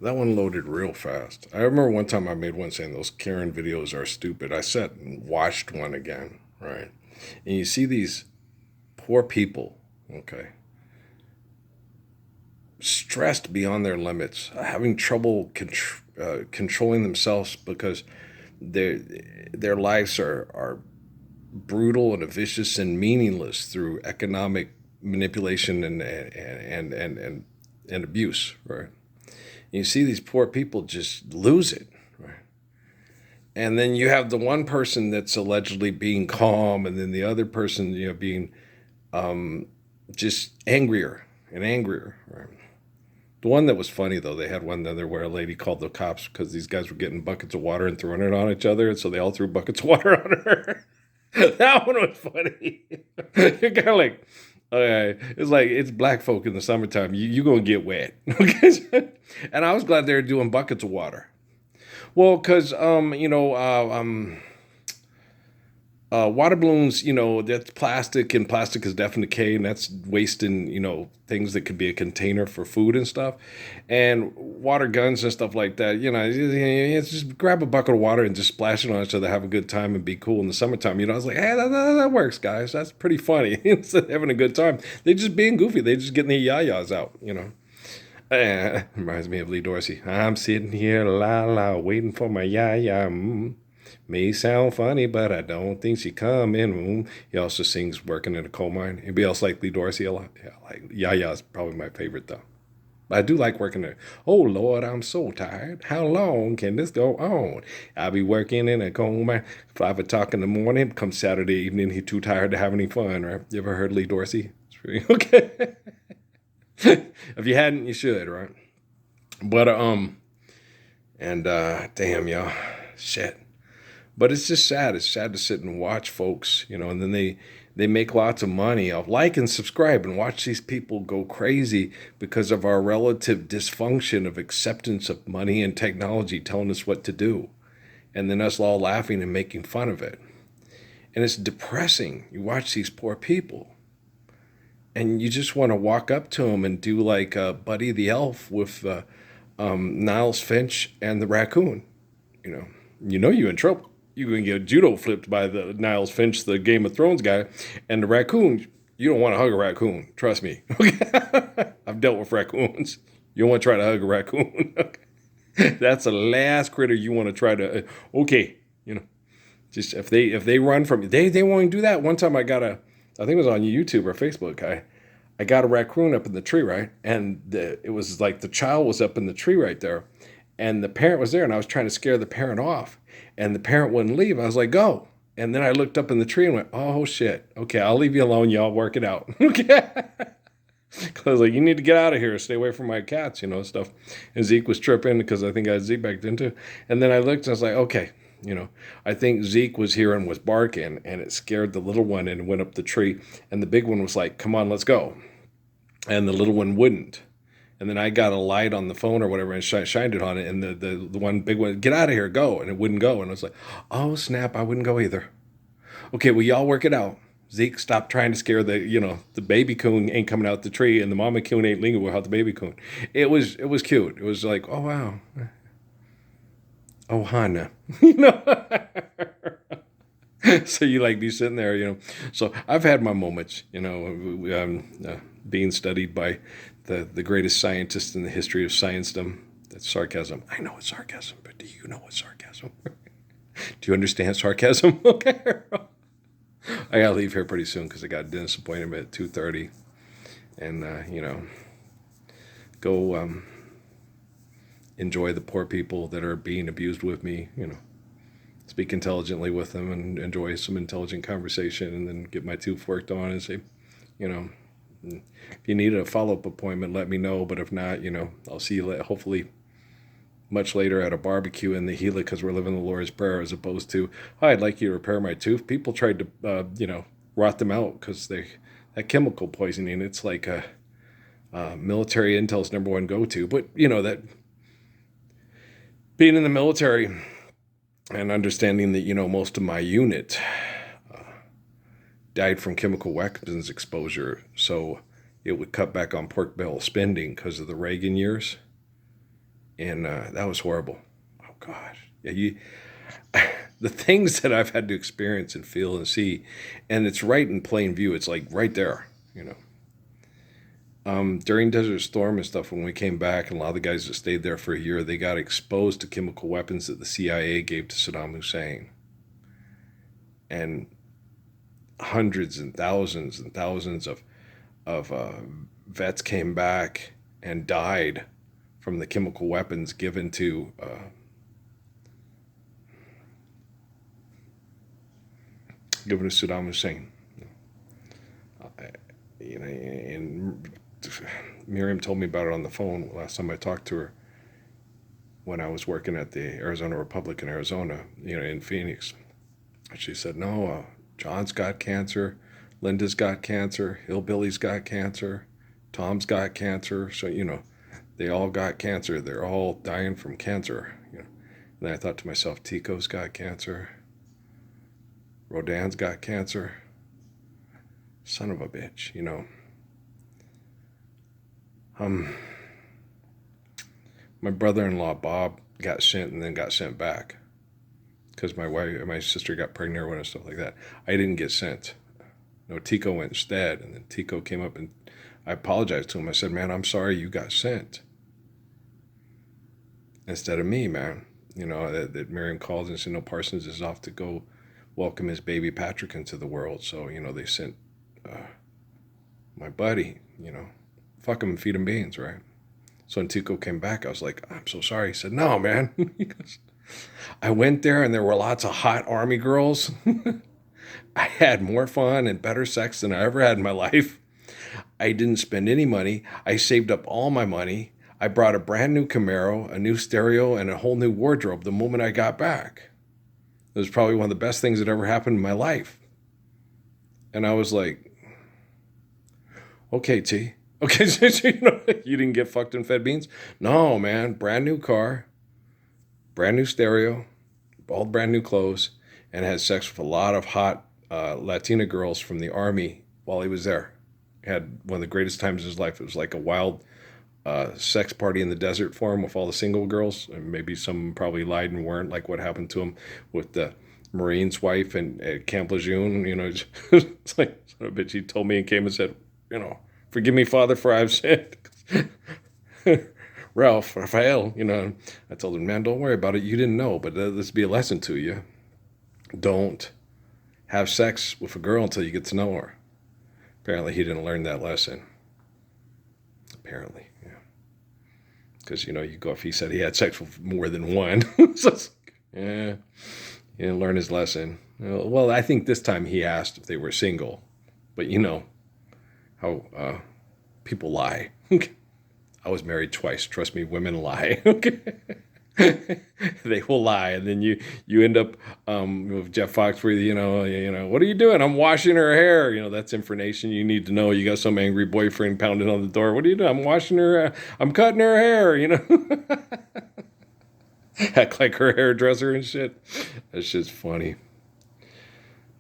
That one loaded real fast. I remember one time I made one saying those Karen videos are stupid. I sat and watched one again, right? And you see these poor people, okay, stressed beyond their limits, having trouble controlling themselves because their their lives are brutal and vicious and meaningless through economic manipulation and abuse, right? And you see these poor people just lose it, right? And then you have the one person that's allegedly being calm, and then the other person, being just angrier and angrier, right? The one that was funny though, they had one other where a lady called the cops because these guys were getting buckets of water and throwing it on each other, and so they all threw buckets of water on her. That one was funny. You're kind of like, okay, it's like it's black folk in the summertime. You gonna get wet, okay? And I was glad they were doing buckets of water. Well, because water balloons, that's plastic, and plastic is definitely decay, and that's wasting, things that could be a container for food and stuff. And water guns and stuff like that, it's just grab a bucket of water and just splash it on each other, have a good time, and be cool in the summertime. I was like, hey, that works, guys. That's pretty funny. Instead of having a good time, they just being goofy. They just getting the yayas out. Reminds me of Lee Dorsey. I'm sitting here, la la, waiting for my yaya. May sound funny, but I don't think she coming. He also sings "Working in a Coal Mine." Anybody else like Lee Dorsey a lot? Yeah, like Yaya's probably my favorite though. But I do like working there. Oh Lord, I'm so tired. How long can this go on? I'll be working in a coal mine 5 o'clock in the morning. Come Saturday evening, he too tired to have any fun. Right? You ever heard Lee Dorsey? It's pretty okay. If you hadn't, you should. Right? But and damn y'all, shit. But it's just sad. It's sad to sit and watch folks, and then they make lots of money. I'll like and subscribe and watch these people go crazy because of our relative dysfunction of acceptance of money and technology telling us what to do. And then us all laughing and making fun of it. And it's depressing. You watch these poor people and you just want to walk up to them and do like Buddy the Elf with Niles Finch and the raccoon. You're in trouble. You're going to get judo flipped by the Niles Finch, the Game of Thrones guy, and the raccoon. You don't want to hug a raccoon. Trust me. Okay? I've dealt with raccoons. You don't want to try to hug a raccoon. Okay? That's the last critter you want to try to. Okay, just if they run from you, they won't even do that. One time I think it was on YouTube or Facebook. I got a raccoon up in the tree, right, and it was like the child was up in the tree right there, and the parent was there, and I was trying to scare the parent off, and the parent wouldn't leave. I was like, go. And then I looked up in the tree and went, oh shit. Okay, I'll leave you alone. Y'all work it out. Okay. Because I was like, you need to get out of here. Stay away from my cats, stuff. And Zeke was tripping because I think I had Zeke back then too. And then I looked and I was like, okay, I think Zeke was here and was barking, and it scared the little one and went up the tree. And the big one was like, come on, let's go. And the little one wouldn't. And then I got a light on the phone or whatever and shined it on it. And the one big one, get out of here, go. And it wouldn't go. And I was like, oh, snap, I wouldn't go either. Okay, well, y'all work it out. Zeke, stop trying to scare the baby coon ain't coming out the tree, and the mama coon ain't leaving without the baby coon. It was cute. It was like, oh, wow. Oh, Hannah. So you like be sitting there. So I've had my moments, being studied by the greatest scientist in the history of sciencedom. That's sarcasm. I know it's sarcasm, but do you know what's sarcasm? Do you understand sarcasm? Okay. I gotta leave here pretty soon because I got a dentist appointment at 2:30, and go enjoy the poor people that are being abused with me. Speak intelligently with them and enjoy some intelligent conversation, and then get my tooth worked on and say, you know, if you need a follow-up appointment, let me know. But if not, I'll see you hopefully much later at a barbecue in the Gila because we're living the Lord's Prayer as opposed to, oh, I'd like you to repair my tooth. People tried to, rot them out because that chemical poisoning, it's like military intel's number one go-to. But, that being in the military and understanding that, most of my unit died from chemical weapons exposure. So it would cut back on pork barrel spending because of the Reagan years. And that was horrible. Oh gosh, yeah, the things that I've had to experience and feel and see, and it's right in plain view. It's like right there, you know. During Desert Storm and stuff, when we came back, and a lot of the guys that stayed there for a year, they got exposed to chemical weapons that the CIA gave to Saddam Hussein, and hundreds and thousands of vets came back and died from the chemical weapons given to Saddam Hussein. You know, and Miriam told me about it on the phone last time I talked to her when I was working at the Arizona Republic in Arizona, you know, in Phoenix. She said, "No, John's got cancer, Linda's got cancer, Hillbilly's got cancer, Tom's got cancer. So you know, they all got cancer. They're all dying from cancer." You know, and I thought to myself, Tico's got cancer, Rodan's got cancer. Son of a bitch, you know. Um, my brother-in-law Bob got sent and then got sent back because my sister got pregnant and stuff like that. I didn't get sent. No, Tico went instead, and then Tico came up and I apologized to him. I said, "Man, I'm sorry you got sent instead of me, man." You know that Miriam called and said, "No, Parsons is off to go welcome his baby Patrick into the world." So you know they sent my buddy. You know, fuck him and feed him beans, right? So when Tico came back, I was like, "I'm so sorry." He said, "No, man." He goes, "I went there and there were lots of hot army girls. I had more fun and better sex than I ever had in my life. I didn't spend any money. I saved up all my money. I brought a brand new Camaro, a new stereo, and a whole new wardrobe the moment I got back. It was probably one of the best things that ever happened in my life." And I was like, "Okay, T. Okay, so you know, you didn't get fucked and fed beans?" "No, man. Brand new car, brand new stereo, all brand new clothes, and had sex with a lot of hot Latina girls from the army while he was there. Had one of the greatest times of his life. It was like a wild sex party in the desert for him with all the single girls. And maybe some probably lied and weren't, like what happened to him with the Marine's wife and at Camp Lejeune. You know, it's like, son of a bitch, he told me and came and said, you know, "Forgive me, Father, for I've sinned." Raphael, you know, I told him, "Man, don't worry about it. You didn't know, but this be a lesson to you. Don't have sex with a girl until you get to know her." Apparently, he didn't learn that lesson. Apparently, yeah. Because, you know, you go, if he said he had sex with more than one, so it's like, yeah, he didn't learn his lesson. Well, I think this time he asked if they were single. But, you know, how people lie. I was married twice. Trust me, women lie. They will lie, and then you end up with Jeff Foxworthy. You know, "What are you doing?" "I'm washing her hair." You know, that's information you need to know. You got some angry boyfriend pounding on the door. "What are you doing?" "I'm washing her. I'm cutting her hair." You know, act like her hairdresser and shit. That shit's funny.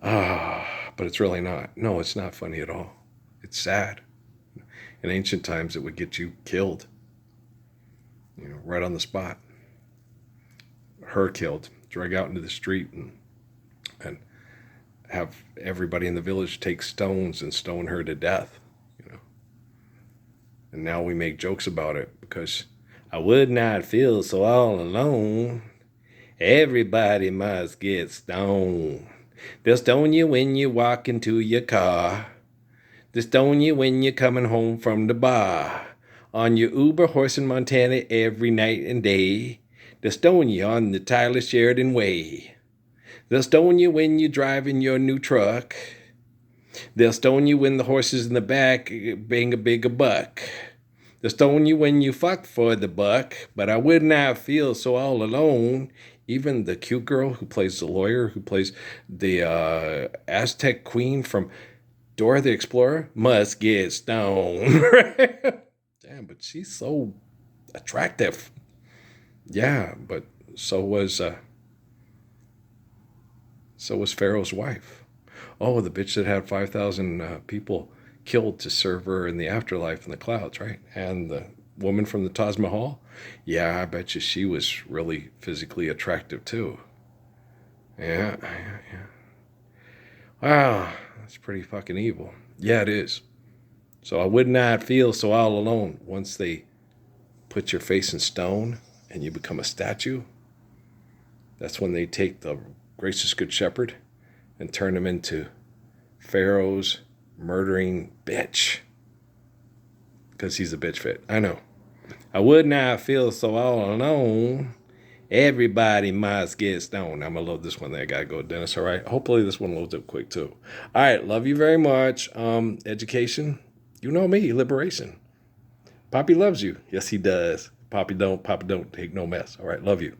But it's really not. No, it's not funny at all. It's sad. In ancient times, it would get you killed. You know, right on the spot. Her killed, drag out into the street and have everybody in the village take stones and stone her to death, you know. And now we make jokes about it because I would not feel so all alone. Everybody must get stoned. They'll stone you when you walk into your car. They'll stone you when you're coming home from the bar. On your Uber horse in Montana every night and day. They'll stone you on the Tyler Sheridan Way. They'll stone you when you're driving your new truck. They'll stone you when the horses in the back bang a bigger buck. They'll stone you when you fuck for the buck, but I would not feel so all alone. Even the cute girl who plays the lawyer, who plays the Aztec queen from Dora the Explorer, must get stoned. Damn, but she's so attractive. Yeah, but so was Pharaoh's wife. Oh, the bitch that had 5,000 people killed to serve her in the afterlife in the clouds, right? And woman from the Taj Mahal? Yeah, I bet you she was really physically attractive too. Yeah, yeah. Wow, that's pretty fucking evil. Yeah, it is. So I would not feel so all alone once they put your face in stone and you become a statue. That's when they take the gracious good shepherd and turn him into Pharaoh's murdering bitch because he's a bitch fit. I know. I would not feel so all alone. Everybody must get stoned. I'm gonna load this one there. I gotta go, Dennis. All right. Hopefully this one loads up quick too. All right. Love you very much. Education. You know me. Liberation. Poppy loves you. Yes, he does. Poppy don't take no mess. All right. Love you.